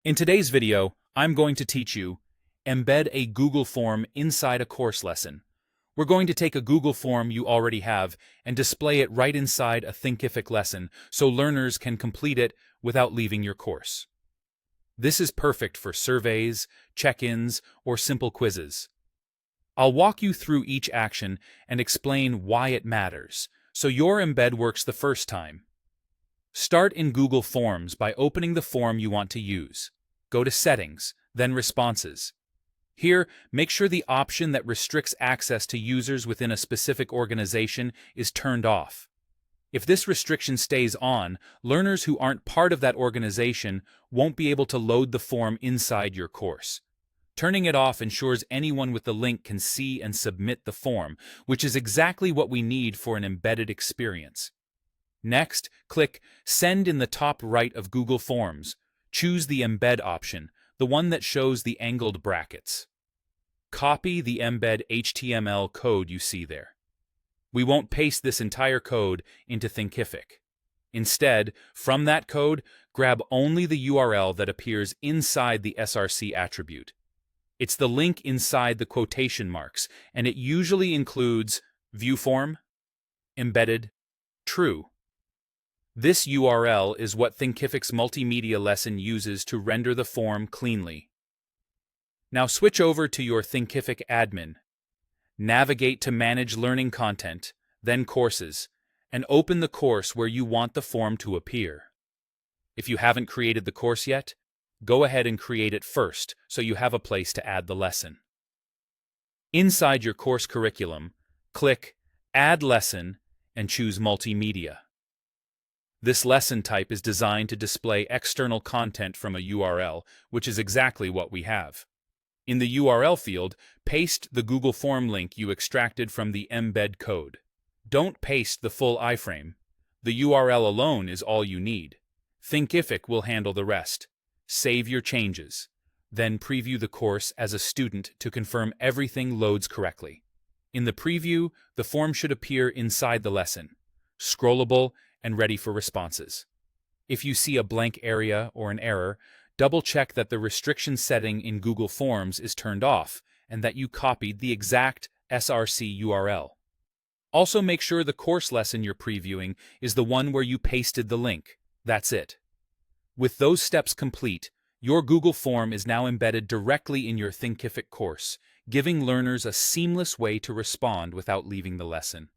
In today's video, I'm going to teach you embed a Google form inside a course lesson. We're going to take a Google form you already have and display it right inside a Thinkific lesson so learners can complete it without leaving your course. This is perfect for surveys, check-ins, or simple quizzes. I'll walk you through each action and explain why it matters, so your embed works the first time. Start in Google Forms by opening the form you want to use. Go to Settings, then Responses. Here, make sure the option that restricts access to users within a specific organization is turned off. If this restriction stays on, learners who aren't part of that organization won't be able to load the form inside your course. Turning it off ensures anyone with the link can see and submit the form, which is exactly what we need for an embedded experience. Next, click Send in the top right of Google Forms. Choose the Embed option, the one that shows the angled brackets. Copy the embed HTML code you see there. We won't paste this entire code into Thinkific. Instead, from that code, grab only the URL that appears inside the SRC attribute. It's the link inside the quotation marks, and it usually includes View Form, Embedded, True. This URL is what Thinkific's multimedia lesson uses to render the form cleanly. Now switch over to your Thinkific admin. Navigate to Manage Learning Content, then Courses, and open the course where you want the form to appear. If you haven't created the course yet, go ahead and create it first so you have a place to add the lesson. Inside your course curriculum, click Add Lesson and choose Multimedia. This lesson type is designed to display external content from a URL, which is exactly what we have. In the URL field, paste the Google Form link you extracted from the embed code. Don't paste the full iframe. The URL alone is all you need. Thinkific will handle the rest. Save your changes. Then preview the course as a student to confirm everything loads correctly. In the preview, the form should appear inside the lesson, scrollable and ready for responses. If you see a blank area or an error, double-check that the restriction setting in Google Forms is turned off and that you copied the exact SRC URL. Also make sure the course lesson you're previewing is the one where you pasted the link. That's it. With those steps complete, your Google Form is now embedded directly in your Thinkific course, giving learners a seamless way to respond without leaving the lesson.